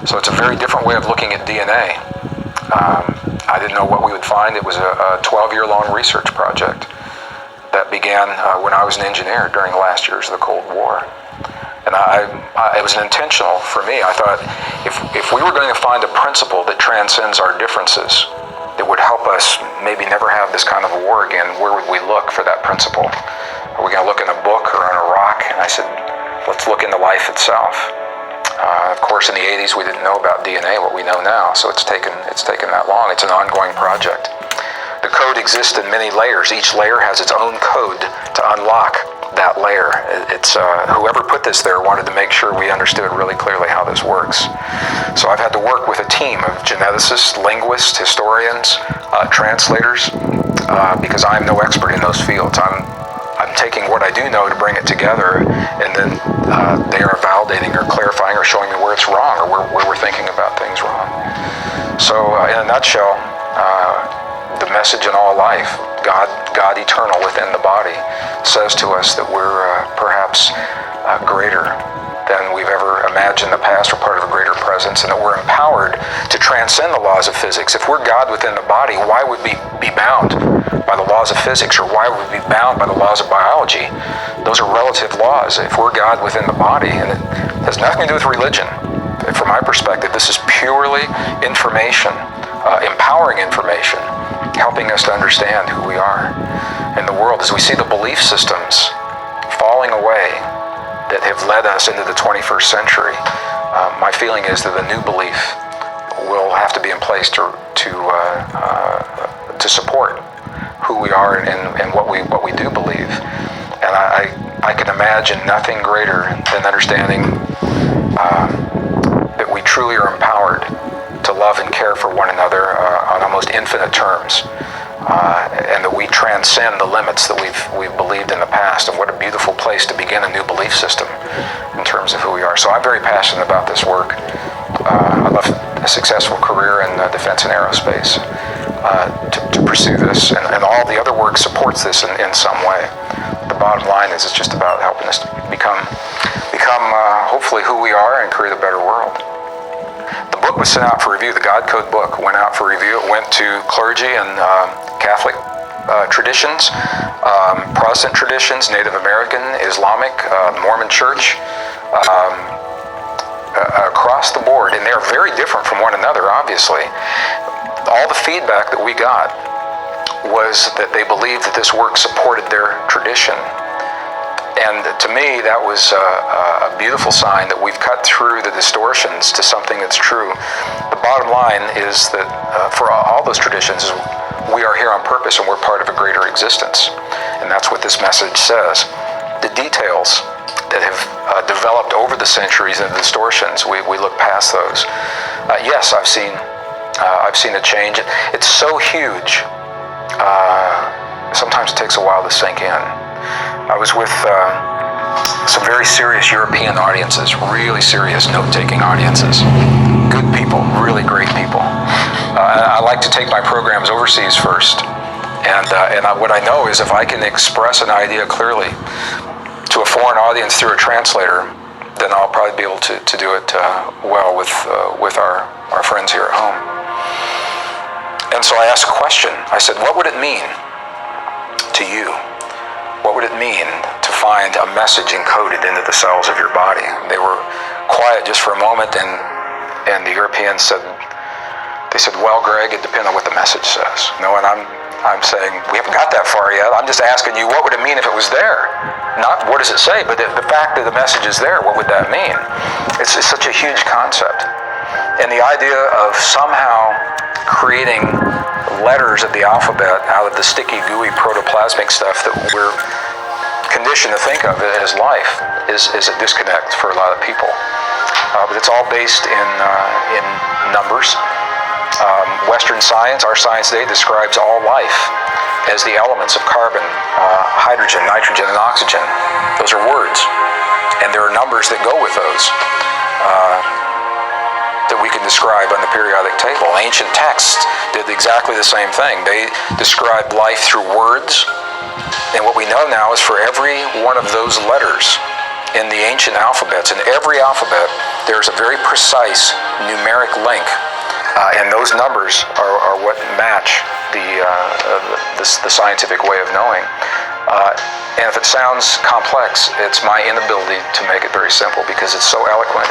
So it's a very different way of looking at DNA. I didn't know what we would find. It was a 12-year-long research project that began when I was an engineer during the last years of the Cold War. And it was intentional for me. I thought, if we were going to find a principle that transcends our differences, that would help us maybe never have this kind of a war again, where would we look for that principle? Are we going to look in a book or on a rock? And I said, let's look into life itself. Of course, in the 80s, we didn't know about DNA, what we know now, so it's taken that long. It's an ongoing project. The code exists in many layers. Each layer has its own code to unlock that layer. It's whoever put this there wanted to make sure we understood really clearly how this works. So I've had to work with a team of geneticists, linguists, historians, translators, because I'm no expert in those fields. I'm taking what I do know to bring it together, and then they are validating or clarifying or showing me where it's wrong or where we're thinking about things wrong. So in a nutshell, the message in all life, God eternal within the body, says to us that we're perhaps greater than we've ever imagined in the past, or part of a greater presence, and that we're empowered to transcend the laws of physics. If we're God within the body, why would we be bound by the laws of physics, or why would we be bound by the laws of biology? Those are relative laws. If we're God within the body, and it has nothing to do with religion. From my perspective, this is purely information, empowering information, helping us to understand who we are in the world. As we see the belief systems falling away that have led us into the 21st century, my feeling is that a new belief will have to be in place to support who we are and what we do believe. And I can imagine nothing greater than understanding that we truly are empowered to love and care for one another on almost infinite terms, and that we transcend the limits that we've believed in the past. And what a beautiful place to begin a new belief system in terms of who we are. So I'm very passionate about this work. I'd love a successful career in defense and aerospace to pursue this, and all the other work supports this in some way. The bottom line is it's just about helping us to become hopefully who we are and create a better world. The book was sent out for review. The God Code book went out for review. It went to clergy and Catholic traditions, Protestant traditions, Native American, Islamic, Mormon Church, across the board. And they're very different from one another, obviously. All the feedback that we got was that they believed that this work supported their tradition. And to me, that was a beautiful sign that we've cut through the distortions to something that's true. The bottom line is that for all those traditions, we are here on purpose and we're part of a greater existence. And that's what this message says. The details that have developed over the centuries and the distortions, we look past those. Yes, I've seen a change. It's so huge. Sometimes it takes a while to sink in. I was with some very serious European audiences, really serious note-taking audiences. Good people, really great people. I like to take my programs overseas first. And what I know is if I can express an idea clearly to a foreign audience through a translator, then I'll probably be able to do it well with our friends here at home. And so I asked a question. I said, what would it mean to you? What would it mean to find a message encoded into the cells of your body? They were quiet just for a moment, and the Europeans said, well, Greg, it depends on what the message says. No, and I'm saying, we haven't got that far yet. I'm just asking you, what would it mean if it was there? Not what does it say, but the fact that the message is there, what would that mean? It's such a huge concept. And the idea of somehow creating letters of the alphabet out of the sticky, gooey protoplasmic stuff that we're conditioned to think of as life is a disconnect for a lot of people. But it's all based in numbers. Western science, our science today, describes all life as the elements of carbon, hydrogen, nitrogen, and oxygen. Those are words. And there are numbers that go with those that we can describe on the periodic table. Ancient texts did exactly the same thing. They described life through words. And what we know now is for every one of those letters in the ancient alphabets. In every alphabet, there's a very precise numeric link, and those numbers are what match the scientific way of knowing. And if it sounds complex, it's my inability to make it very simple because it's so eloquent.